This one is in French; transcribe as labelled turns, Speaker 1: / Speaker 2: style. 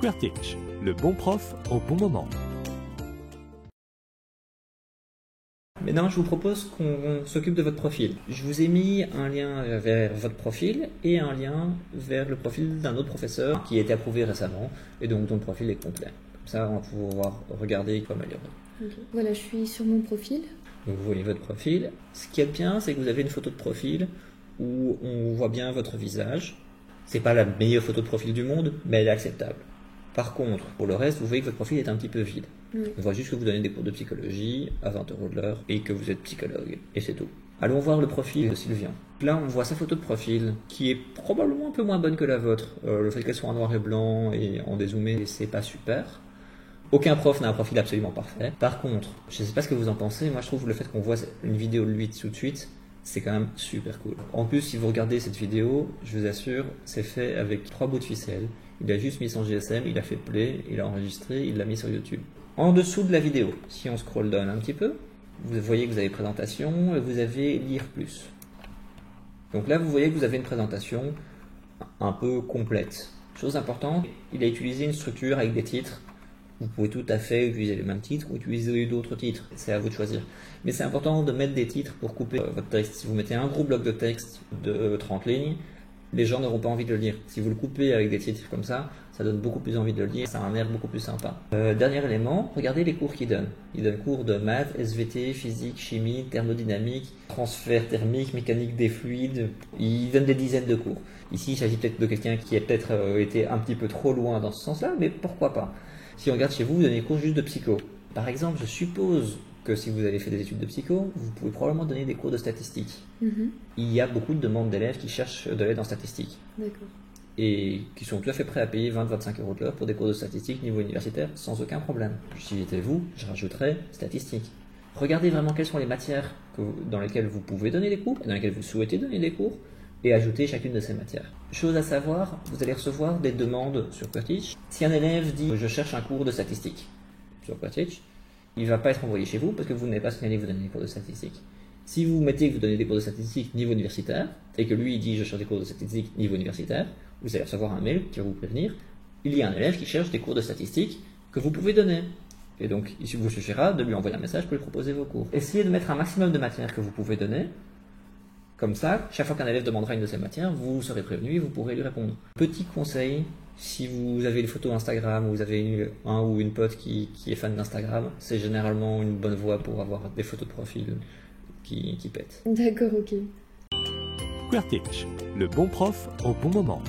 Speaker 1: QWERTY, le bon prof au bon moment.
Speaker 2: Maintenant, je vous propose qu'on s'occupe de votre profil. Je vous ai mis un lien vers votre profil et un lien vers le profil d'un autre professeur qui a été approuvé récemment et donc dont le profil est complet. Comme ça, on va pouvoir regarder comment améliorer.
Speaker 3: Okay. Voilà, je suis sur mon profil.
Speaker 2: Donc vous voyez votre profil. Ce qui est bien, c'est que vous avez une photo de profil où on voit bien votre visage. C'est pas la meilleure photo de profil du monde, mais elle est acceptable. Par contre, pour le reste, vous voyez que votre profil est un petit peu vide.
Speaker 3: Oui.
Speaker 2: On voit juste que vous donnez des cours de psychologie à 20 € de l'heure et que vous êtes psychologue. Et c'est tout. Allons voir le profil de Sylvien. Là, on voit sa photo de profil qui est probablement un peu moins bonne que la vôtre. Le fait qu'elle soit en noir et blanc et en dézoomé, c'est pas super. Aucun prof n'a un profil absolument parfait. Par contre, je ne sais pas ce que vous en pensez, moi je trouve le fait qu'on voit une vidéo de lui tout de suite, c'est quand même super cool. En plus, si vous regardez cette vidéo, je vous assure, c'est fait avec 3 bouts de ficelle. Il a juste mis son GSM, il a fait play, il a enregistré, il l'a mis sur YouTube. En dessous de la vidéo, si on scroll down un petit peu, vous voyez que vous avez présentation et vous avez lire plus. Donc là, vous voyez que vous avez une présentation un peu complète. Chose importante, il a utilisé une structure avec des titres. Vous pouvez tout à fait utiliser les mêmes titres ou utiliser d'autres titres, c'est à vous de choisir. Mais c'est important de mettre des titres pour couper votre texte. Si vous mettez un gros bloc de texte de 30 lignes, les gens n'auront pas envie de le lire. Si vous le coupez avec des titres comme ça donne beaucoup plus envie de le lire, ça a un air beaucoup plus sympa. Dernier élément, regardez les cours qu'il donne. Il donne cours de maths, SVT, physique, chimie, thermodynamique, transfert thermique, mécanique des fluides. Il donne des dizaines de cours. Ici, il s'agit peut-être de quelqu'un qui a peut-être été un petit peu trop loin dans ce sens-là, mais pourquoi pas. Si on regarde chez vous, vous donnez des cours juste de psycho. Par exemple, je suppose que si vous avez fait des études de psycho, vous pouvez probablement donner des cours de statistique. Il y a beaucoup de demandes d'élèves qui cherchent de l'aide en statistique.
Speaker 3: D'accord.
Speaker 2: Et qui sont tout à fait prêts à payer 20-25 € de l'heure pour des cours de statistique niveau universitaire sans aucun problème. Si j'étais vous, je rajouterais statistique. Regardez vraiment quelles sont les matières dans lesquelles vous pouvez donner des cours et dans lesquelles vous souhaitez donner des cours et ajoutez chacune de ces matières. Chose à savoir, vous allez recevoir des demandes sur QWERTY. Si un élève dit « je cherche un cours de statistique » sur QWERTY, il ne va pas être envoyé chez vous parce que vous n'avez pas signalé que vous donnez des cours de statistique. Si vous mettez que vous donnez des cours de statistique niveau universitaire et que lui il dit « je cherche des cours de statistique niveau universitaire », vous allez recevoir un mail qui va vous prévenir « il y a un élève qui cherche des cours de statistique que vous pouvez donner ». Et donc, il vous suffira de lui envoyer un message pour lui proposer vos cours. Essayez de mettre un maximum de matières que vous pouvez donner. Comme ça, chaque fois qu'un élève demandera une de ces matières, vous serez prévenu et vous pourrez lui répondre. Petit conseil, si vous avez une photo Instagram ou vous avez un ou une pote qui est fan d'Instagram, c'est généralement une bonne voie pour avoir des photos de profil qui pètent.
Speaker 3: D'accord, ok.
Speaker 1: QWERTY, le bon prof au bon moment.